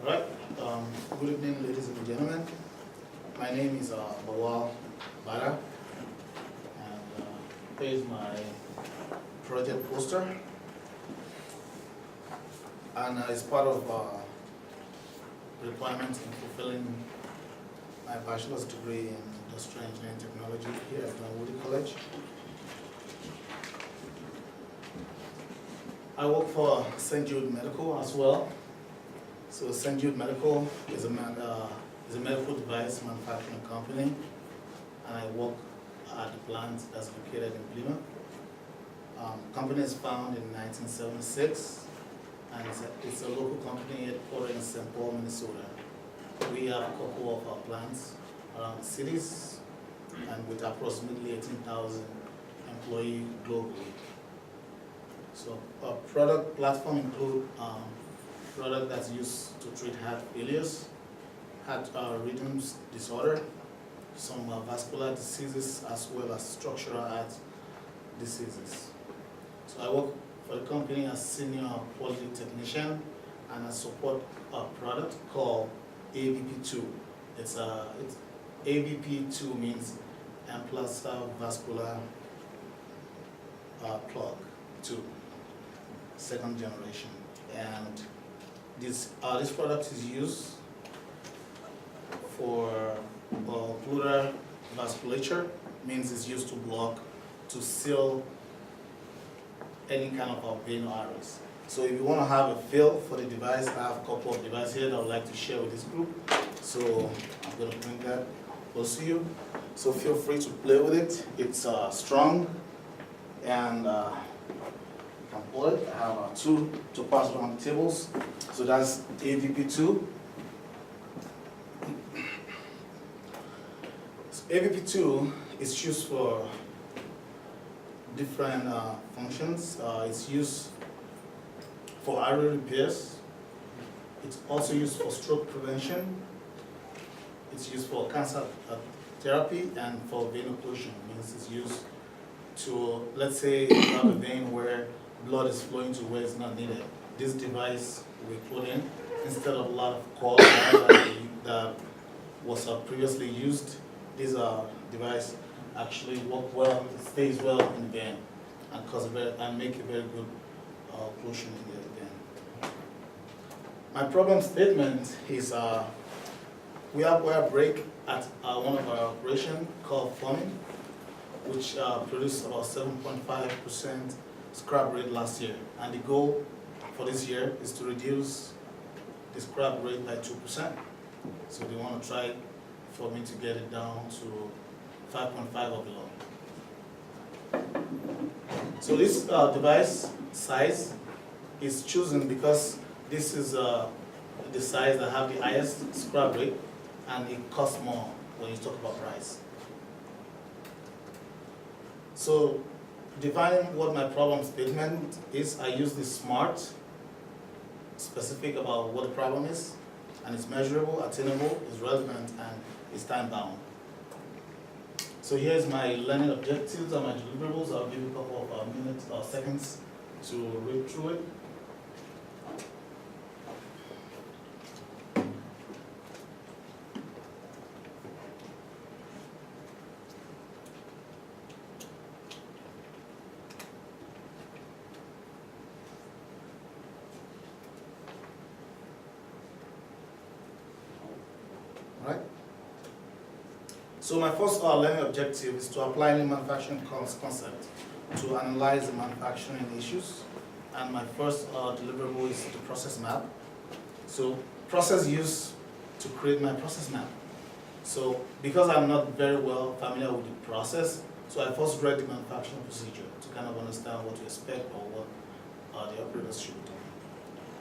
Right. Good evening, ladies and gentlemen. My name is Lawal Bada, and here is my project poster. And it's part of requirements in fulfilling my bachelor's degree in industrial engineering technology here at Lawal College. I work for St. Jude Medical as well. So St. Jude Medical is a medical device manufacturing company, and I work at the plant that's located in Plymouth. Company is founded in 1976, and it's a local company headquartered in St. Paul, Minnesota. We have a couple of our plants around the cities, and with approximately 18,000 employees globally. So our product platform include product that's used to treat heart failures, heart rhythm disorder, some vascular diseases, as well as structural heart diseases. So I work for the company as senior quality technician, and I support a product called ABP2. It's ABP2 means Amplaster Vascular Plug 2, second generation, and this product is used for pleural vasculature, means it's used to seal any kind of vein or arteries. So if you want to have a feel for the device, I have a couple of devices here that I would like to share with this group. So I'm going to bring that close to you. So feel free to play with it. It's strong, and I have two parts around the tables. So that's AVP2. So AVP2 is used for different functions. It's used for artery repairs. It's also used for stroke prevention. It's used for cancer therapy and for vein occlusion. Means it's used to, let's say you have a vein where blood is flowing to where it's not needed. This device we put in, instead of a lot of cord that was previously used, this device actually works well, it stays well in the vein and make a very good occlusion in the vein. My problem statement is we have wire break at one of our operations called forming, which produced about 7.5% scrap rate last year, and the goal for this year is to reduce the scrap rate by 2%. So they want to try for me to get it down to 5.5 or below. So this device size is chosen because this is the size that have the highest scrap rate, and it costs more when you talk about price. So defining what my problem statement is, I use this SMART, specific about what the problem is, and it's measurable, attainable, it's relevant, and it's time bound. So here's my learning objectives and my deliverables. I'll give you a couple of minutes or seconds to read through it. Right? So my first learning objective is to apply lean manufacturing concept to analyze the manufacturing issues. And my first deliverable is the process map. So process used to create my process map. So because I'm not very well familiar with the process, so I first read the manufacturing procedure to kind of understand what to expect or what the operators should do.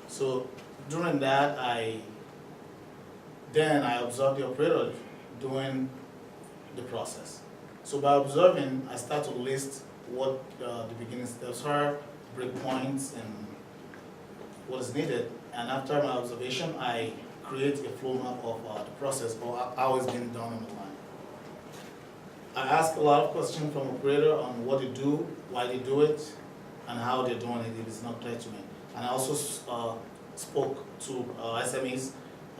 So during that, I observe the operator doing the process. So by observing, I start to list what the beginning steps are, breakpoints, and what is needed. And after my observation, I create a flow map of the process or how it's being done on the line. I ask a lot of questions from operator on what they do, why they do it, and how they're doing it if it's not clear to me. And I also spoke to SMEs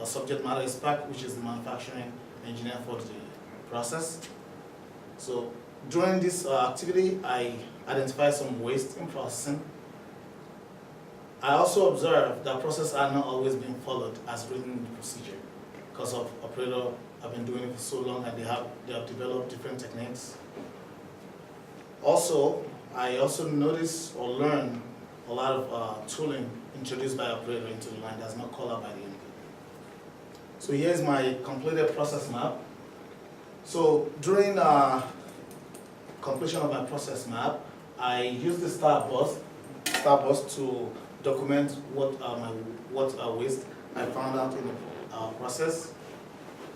a subject matter expert, which is the manufacturing engineer for the process. So during this activity, I identified some waste in processing. I also observed that processes are not always being followed as written in the procedure because of operator have been doing it for so long and they have developed different techniques. Also, I also noticed or learned a lot of tooling introduced by operator into the line that's not called out by the NP. So here's my completed process map. So during completion of my process map, I used the star bus to document what waste I found out in the process.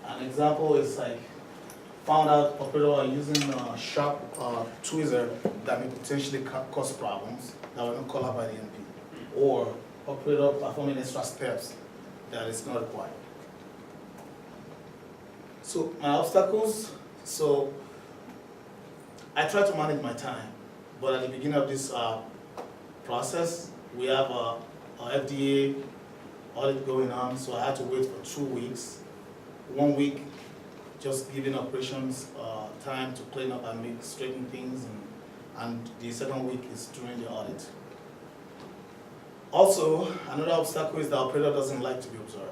An example is like found out operator are using a sharp tweezer that may potentially cause problems that were not called out by the NP, or operator performing extra steps that is not required. So my obstacles, so I try to manage my time, but at the beginning of this process, we have a FDA audit going on, so I had to wait for 2 weeks. 1 week just giving operations time to clean up and straighten things, and the second week is during the audit. Also, another obstacle is the operator doesn't like to be observed.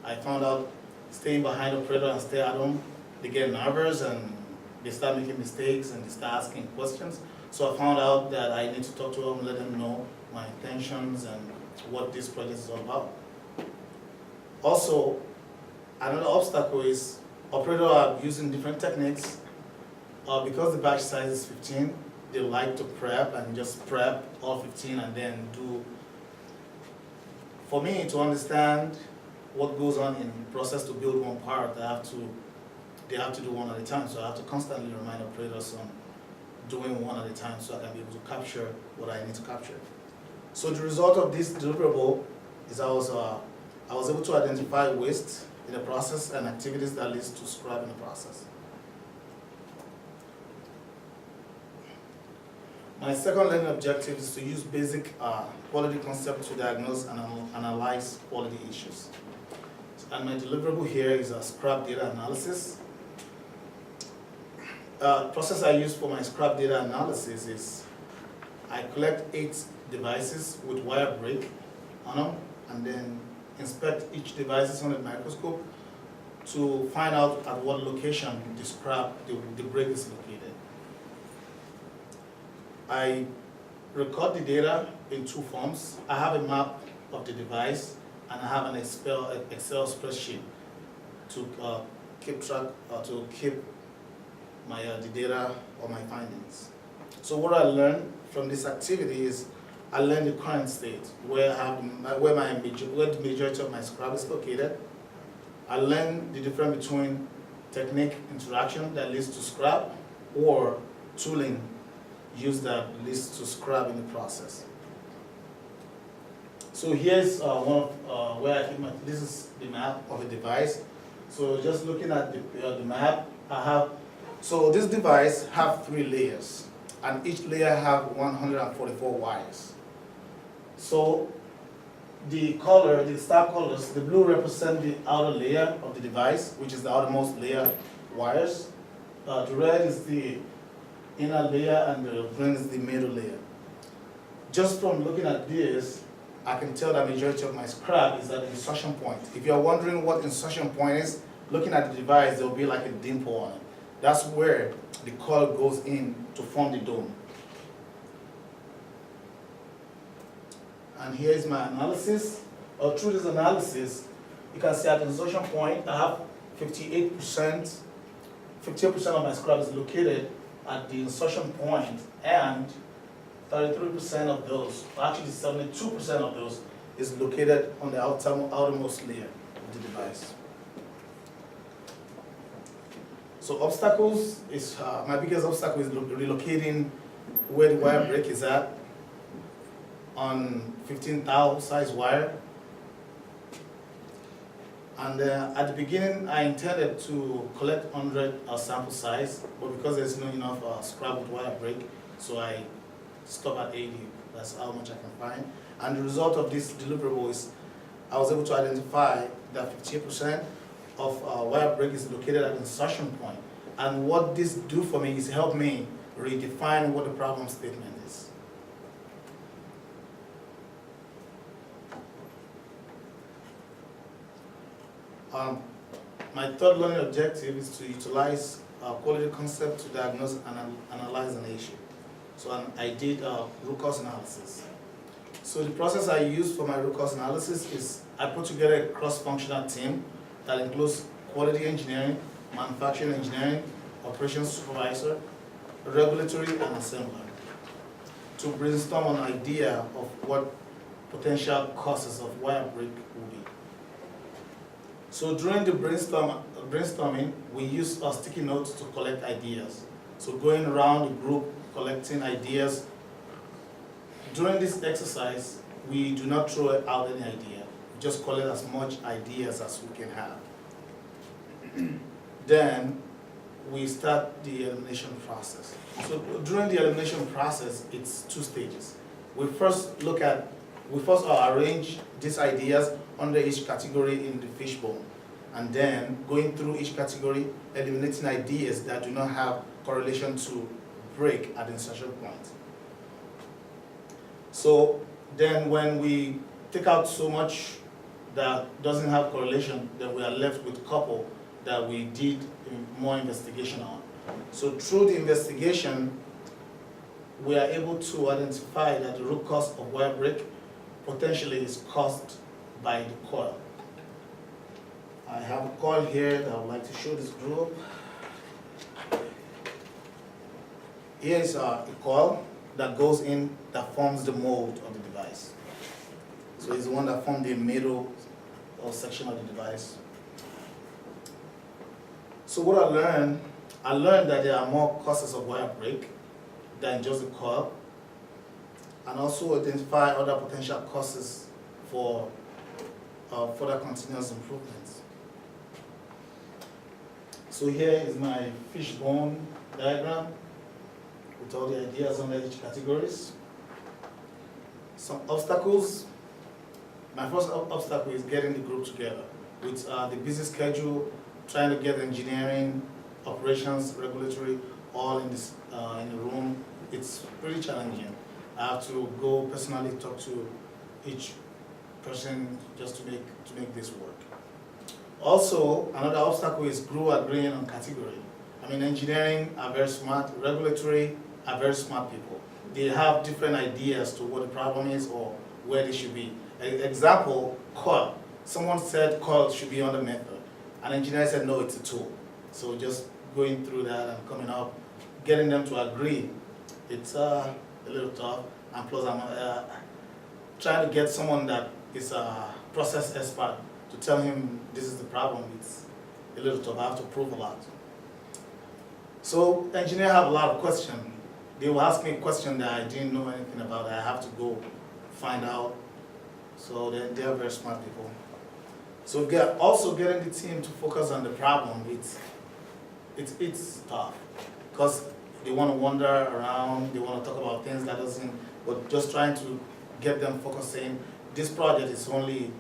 I found out staying behind the operator and stay at home, they get nervous and they start making mistakes and they start asking questions. So I found out that I need to talk to them, let them know my intentions and what this project is all about. Also, another obstacle is operators are using different techniques. Because the batch size is 15, they like to prep and just prep all 15 and then do. For me to understand what goes on in the process to build one part, they have to do one at a time. So I have to constantly remind operators on doing one at a time so I can be able to capture what I need to capture. So the result of this deliverable is I was able to identify waste in the process and activities that leads to scrap in the process. My second learning objective is to use basic quality concept to diagnose and analyze quality issues. And my deliverable here is a scrap data analysis. Process I use for my scrap data analysis is I collect 8 devices with wire break on them and then inspect each device on the microscope to find out at what location the break is located. I record the data in 2 forms. I have a map of the device and I have an Excel spreadsheet to keep track to keep my the data or my findings. So what I learned from this activity is I learned the current state where the majority of my scrap is located. I learned the difference between technique interaction that leads to scrap or tooling used that leads to scrap in the process. So here's one of where I keep this is the map of a device. So just looking at the map, so this device have 3 layers and each layer have 144 wires. So the color, the star colors, the blue represent the outer layer of the device, which is the outermost layer wires. The red is the inner layer and the green is the middle layer. Just from looking at this, I can tell that majority of my scrap is at the insertion point. If you're wondering what insertion point is, looking at the device, there will be like a dimple on it. That's where the coil goes in to form the dome. And here is my analysis. Through this analysis, you can see at the insertion point, I have 58% of my scrap is located at the insertion point, and 33% of those, actually 72% of those, is located on the outermost layer of the device. So obstacles is, my biggest obstacle is relocating where the wire break is at on 15 thou size wire. And at the beginning, I intended to collect 100 sample size, but because there's not enough scrap with wire break, so I stop at 80. That's how much I can find. And the result of this deliverable is I was able to identify that 50% of wire break is located at insertion point. And what this do for me is help me redefine what the problem statement is. My third learning objective is to utilize quality concept to diagnose and analyze an issue. So I did root cause analysis. So the process I use for my root cause analysis is I put together a cross-functional team that includes quality engineering, manufacturing engineering, operations supervisor, regulatory, and assembler to brainstorm an idea of what potential causes of wire break will be. So during the brainstorming, we use sticky notes to collect ideas. So going around the group collecting ideas. During this exercise, we do not throw out any idea. We just collect as much ideas as we can have. Then we start the elimination process. So during the elimination process, it's 2 stages. We first arrange these ideas under each category in the fishbone, and then going through each category, eliminating ideas that do not have correlation to break at the insertion point. So then when we take out so much that doesn't have correlation, then we are left with a couple that we did more investigation on. So through the investigation, we are able to identify that the root cause of wire break potentially is caused by the coil. I have a coil here that I would like to show this group. Here is a coil that goes in, that forms the mold of the device. So it's the one that forms the middle or section of the device. So what I learned that there are more causes of wire break than just the coil, and also identify other potential causes for further continuous improvements. So here is my fishbone diagram with all the ideas under each categories. Some obstacles. My first obstacle is getting the group together with the busy schedule, trying to get engineering, operations, regulatory, all in this in the room. It's pretty challenging. I have to go personally talk to each person just to make this work. Also, another obstacle is group agreeing on category. I mean, engineering are very smart, regulatory are very smart people. They have different ideas to what the problem is or where they should be. Example, coil. Someone said coil should be on the method. An engineer said no, it's a tool. So just going through that and coming up, getting them to agree, it's a little tough. And plus I'm trying to get someone that is a process expert to tell him this is the problem. It's a little tough. I have to prove a lot. So engineers have a lot of questions. They will ask me a question that I didn't know anything about. I have to go find out. So they're very smart people. So also getting the team to focus on the problem, it's tough because they want to wander around, they want to talk about things that doesn't, but just trying to get them focusing. This project is only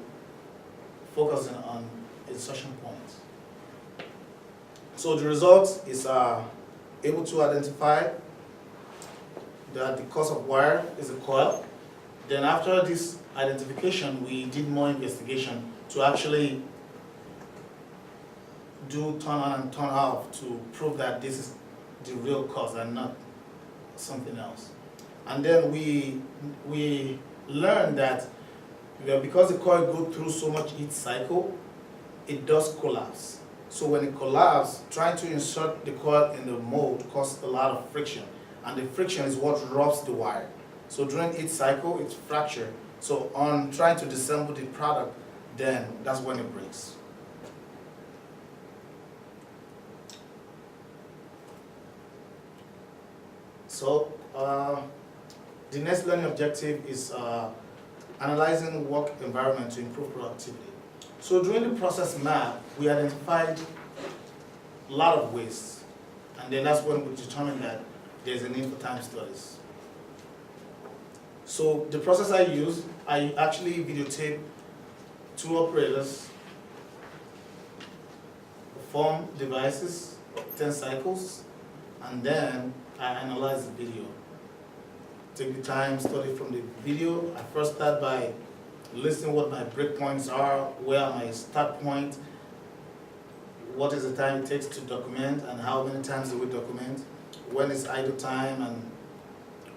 focusing on insertion points. So the result is able to identify that the cause of wire is a coil. Then after this identification, we did more investigation to actually do turn on and turn off to prove that this is the real cause and not something else. And then we learned that because the coil goes through so much heat cycle, it does collapse. So when it collapses, trying to insert the coil in the mold causes a lot of friction. And the friction is what rubs the wire. So during each cycle, it's fractured. So on trying to disassemble the product, then that's when it breaks. So the next learning objective is analyzing work environment to improve productivity. So during the process map, we identified a lot of waste. And then that's when we determined that there's a need for time studies. So the process I use, I actually videotape two operators, perform devices, 10 cycles, and then I analyze the video. Take the time, study from the video. I first start by listing what my breakpoints are, where are my start point, what is the time it takes to document, and how many times do we document, when is idle time, and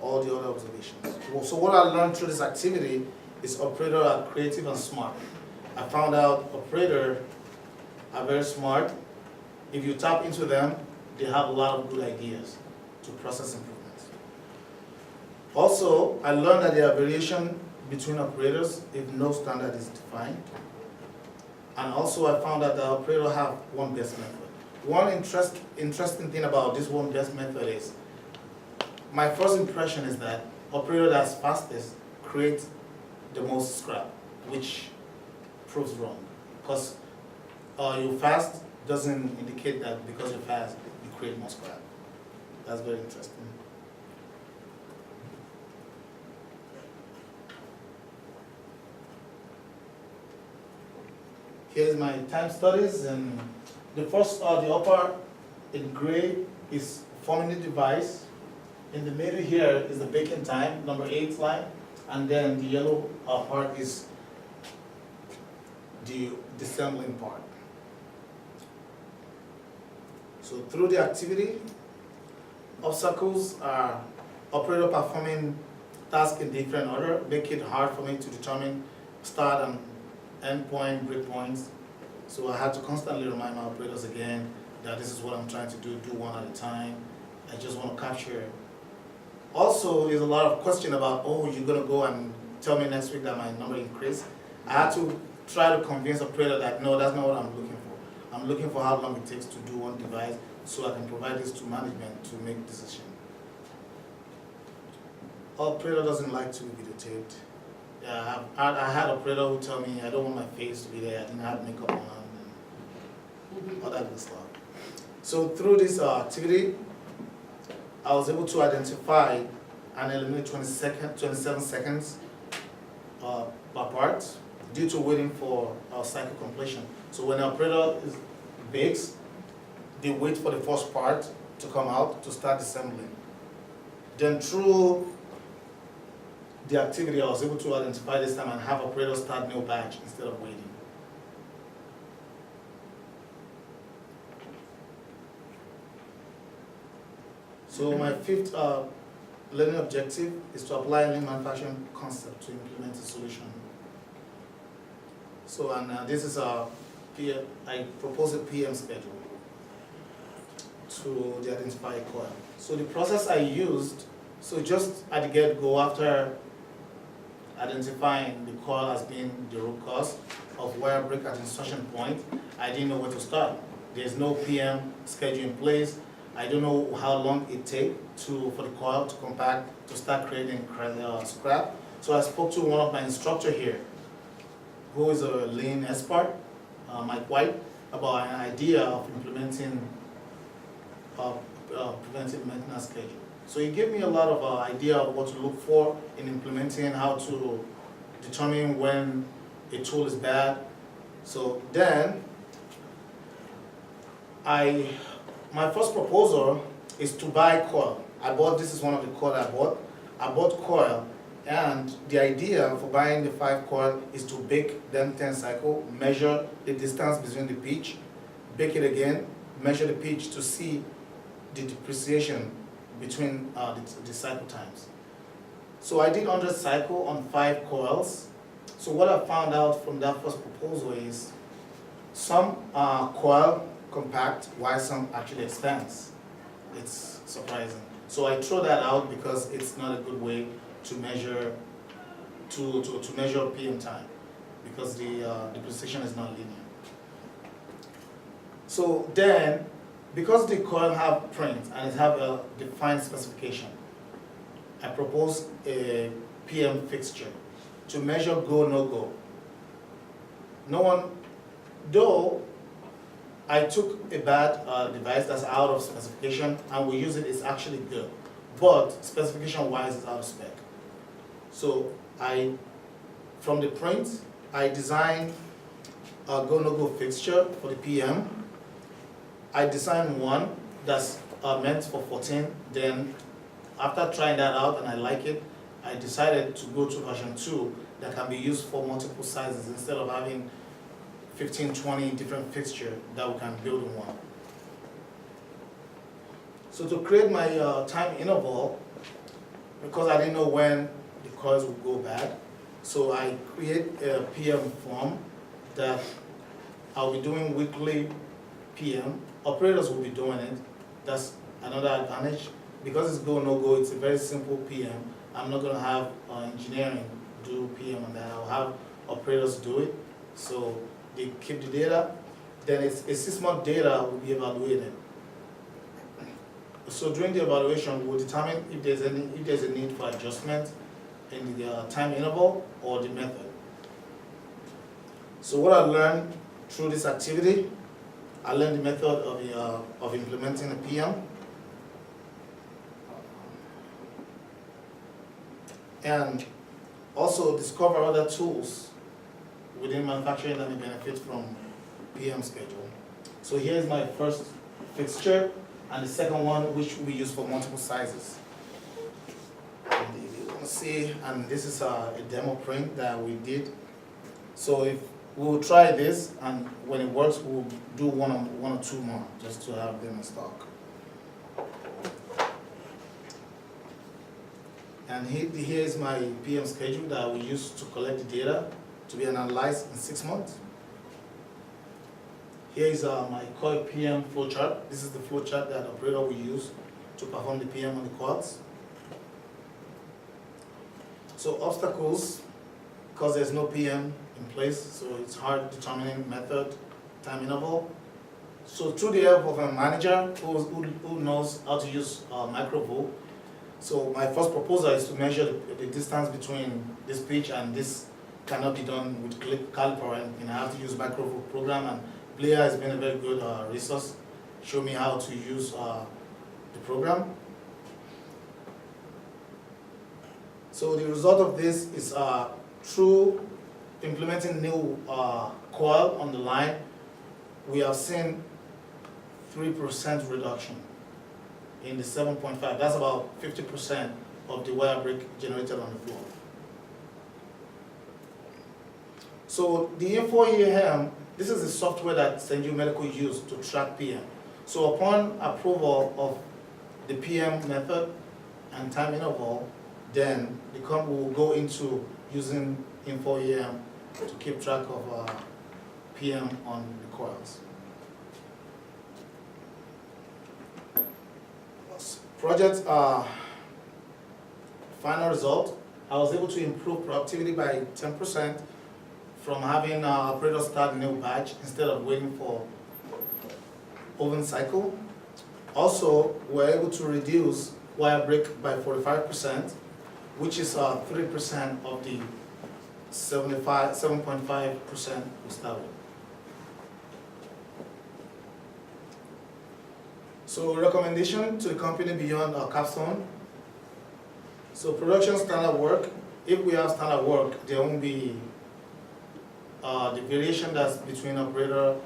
all the other observations. So what I learned through this activity is operators are creative and smart. I found out operators are very smart. If you tap into them, they have a lot of good ideas to process improvements. Also, I learned that there are variations between operators if no standard is defined. And also I found that the operators have one best method. One interesting thing about this one best method is, my first impression is that operator that's fastest creates the most scrap, which proves wrong. Because you're fast doesn't indicate that because you're fast, you create more scrap. That's very interesting. Here's my time studies, and the first, the upper in gray is forming the device. In the middle here is the baking time, number 8 line, and then the yellow part is the assembling part. So through the activity, obstacles are operator performing tasks in different order, make it hard for me to determine start and end point, break points. So I had to constantly remind my operators again that this is what I'm trying to do one at a time. I just want to capture. Also, there's a lot of question about, oh, you're going to go and tell me next week that my number increased. I had to try to convince operator that, no, that's not what I'm looking for. I'm looking for how long it takes to do one device so I can provide this to management to make decision. Operator doesn't like to be videotaped. Yeah, I had an operator who told me I don't want my face to be there, I didn't have makeup on, and all that good stuff. So through this activity, I was able to identify and eliminate 27 seconds per part due to waiting for cycle completion. So when the operator bakes, they wait for the first part to come out to start assembling. Then through the activity, I was able to identify this time and have operators start new batch instead of waiting. So my fifth learning objective is to apply lean manufacturing concept to implement a solution. So, and this is I propose a PM schedule to the identified coil. So the process I used, so just at the get-go, after identifying the coil as being the root cause of wire break at insertion point, I didn't know where to start. There's no PM schedule in place. I don't know how long it takes for the coil to compact to start creating scrap. So I spoke to one of my instructor here, who is a lean expert, Mike White, about an idea of implementing preventive maintenance schedule. So he gave me a lot of idea of what to look for in implementing, how to determine when a tool is bad. So then, my first proposal is to buy coil. This is one of the coil I bought. I bought coil, and the idea for buying the 5 coil is to bake them 10 cycle, measure the distance between the pitch, bake it again, measure the pitch to see the depreciation between the cycle times. So I did 100 cycle on 5 coils. So what I found out from that first proposal is some coil compact while some actually expands. It's surprising. So I throw that out because it's not a good way to measure measure PM time, because the precision is not linear. So then, because the coil have print and it have a defined specification, I propose a PM fixture to measure go, no go. No one, though I took a bad device that's out of specification and we use it, it's actually good. But specification wise, it's out of spec. So from the print, I designed go-no-go fixture for the PM. I designed one that's meant for 14. Then after trying that out and I like it, I decided to go to version 2 that can be used for multiple sizes instead of having 15, 20 different fixtures that we can build in one. So to create my time interval, because I didn't know when the coils would go bad, so I create a PM form that I'll be doing weekly PM. Operators will be doing it. That's another advantage. Because it's go, no go, it's a very simple PM. I'm not going to have engineering do PM on that. I'll have operators do it. So they keep the data. Then it's a 6-month data will be evaluated. So during the evaluation, we'll determine if there's a need for adjustment in the time interval or the method. So what I learned through this activity, I learned the method of implementing a PM. And also discover other tools within manufacturing that may benefit from PM schedule. So here's my first fixture, and the second one which we use for multiple sizes. And if you want to see, and this is a demo print that we did. So if we'll try this, and when it works, we'll do one or two more just to have them in stock. And here is my PM schedule that we use to collect the data to be analyzed in 6 months. Here is my coil PM flowchart. This is the flowchart that the operator will use to perform the PM on the coils. So obstacles, because there's no PM in place, so it's hard determining method, time interval. So through the help of a manager who knows how to use microvolts. So my first proposal is to measure the distance between this pitch, and this cannot be done with caliper, and I have to use microvolt program, and Blair has been a very good resource. Show me how to use the program. So the result of this is through implementing new coil on the line, we have seen 3% reduction in the 7.5. That's about 50% of the wire break generated on the floor. So the IENG4295, this is the software that St. Jude Medical used to track PM. So upon approval of the PM method and time interval, then the company will go into using IENG4295 to keep track of PM on the coils. Project final result, I was able to improve productivity by 10% from having operators start a new batch instead of waiting for oven cycle. Also, we're able to reduce wire break by 45%, which is 3% of the 7.5% we started. So recommendation to the company beyond Capstone. So production standard work. If we have standard work, there won't be the variation that's between operator,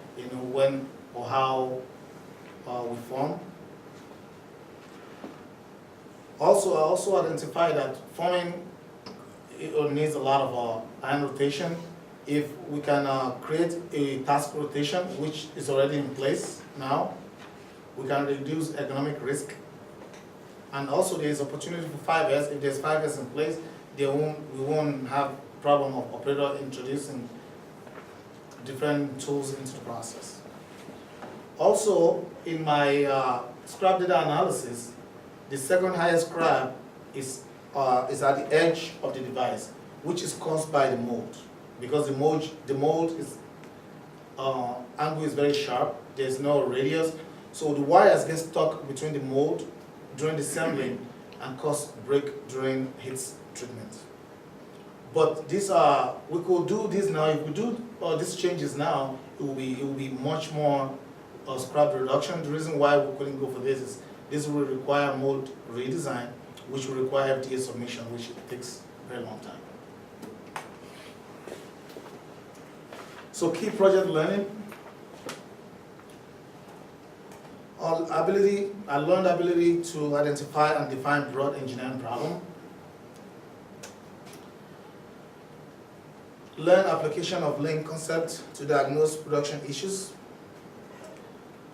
when or how we form. Also, I also identify that forming needs a lot of iron rotation. If we can create a task rotation, which is already in place now, we can reduce economic risk. And also there is opportunity for 5S. If there's 5S in place, we won't have problem of operator introducing different tools into the process. Also, in my scrap data analysis, the second highest scrap is at the edge of the device, which is caused by the mold. Because the mold is angle is very sharp. There's no radius. So the wires get stuck between the mold during the assembling and cause break during heat treatment. But this we could do this now. If we do these changes now, it will be much more scrap reduction. The reason why we couldn't go for this is this will require mold redesign, which will require FDA submission, which takes a very long time. So key project learning. I learned ability to identify and define broad engineering problem. Learn application of lean concept to diagnose production issues.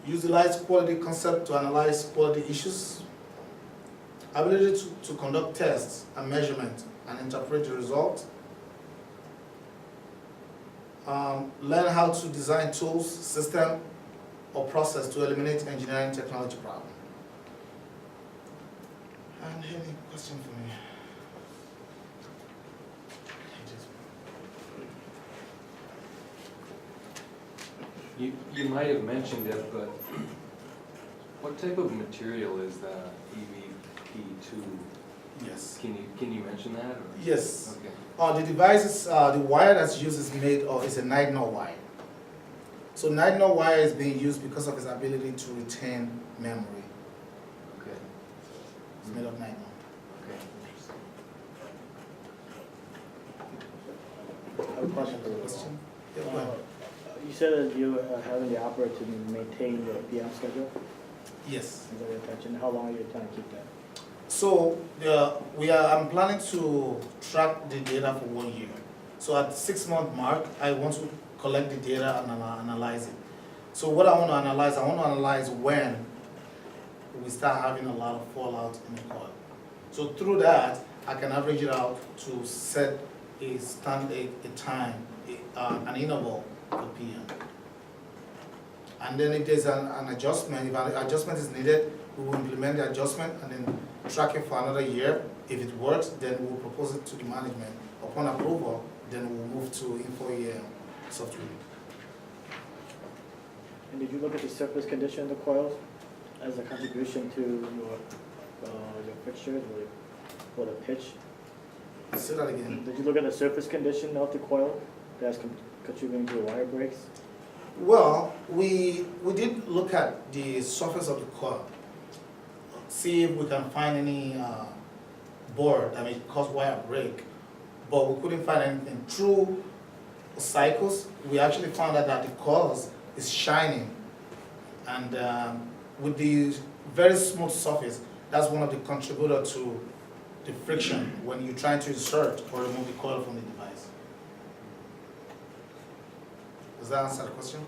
Utilize quality concept to analyze quality issues. Ability to conduct tests and measurement and interpret the result. Learn how to design tools, system, or process to eliminate engineering technology problem. And any question for me? You might have mentioned it, but what type of material is the EVP2? Yes. Can you mention that? Or? Yes. Okay. The device is, the wire that's used is made of, is a nitinol wire. So nitinol wire is being used because of its ability to retain memory. Okay. It's made of nitinol. Okay. I have a question for you. Question? Yeah, go ahead. You said that you are having the operator to maintain the PM schedule? Yes. Is that your intention? How long are you trying to keep that? So I'm planning to track the data for 1 year. So at the 6-month mark, I want to collect the data and analyze it. So what I want to analyze when we start having a lot of fallout in the coil. So through that, I can average it out to set a time, an interval for PM. And then if there's an adjustment, if an adjustment is needed, we will implement the adjustment and then track it for another year. If it works, then we'll propose it to the management. Upon approval, then we'll move to IENG4295 software. And did you look at the surface condition of the coils as a contribution to your fixtures or the pitch? Say that again. Did you look at the surface condition of the coil that's contributing to the wire breaks? Well, we did look at the surface of the coil, see if we can find any board that may cause wire break, but we couldn't find anything. Through cycles, we actually found out that the coil is shining, and with the very smooth surface, that's one of the contributors to the friction when you're trying to insert or remove the coil from the device. Does that answer the question?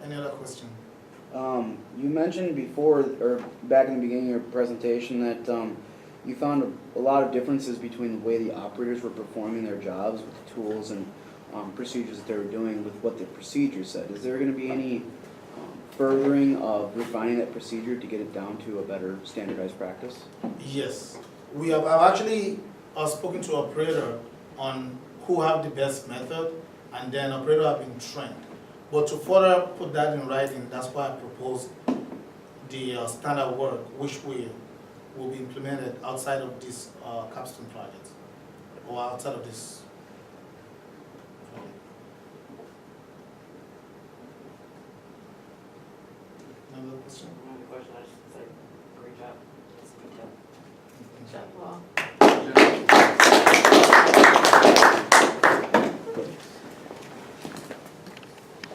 Any other question? You mentioned before, or back in the beginning of your presentation, that you found a lot of differences between the way the operators were performing their jobs with the tools and procedures that they were doing with what the procedure said. Is there going to be any furthering of refining that procedure to get it down to a better standardized practice? Yes. I've actually spoken to operator on who have the best method, and then operator have been trained. But to further put that in writing, that's why I proposed the standard work, which will be implemented outside of this Capstone project, or outside of this project. Another question? Another question, I just say, great job. Good job. Good job, Lawal.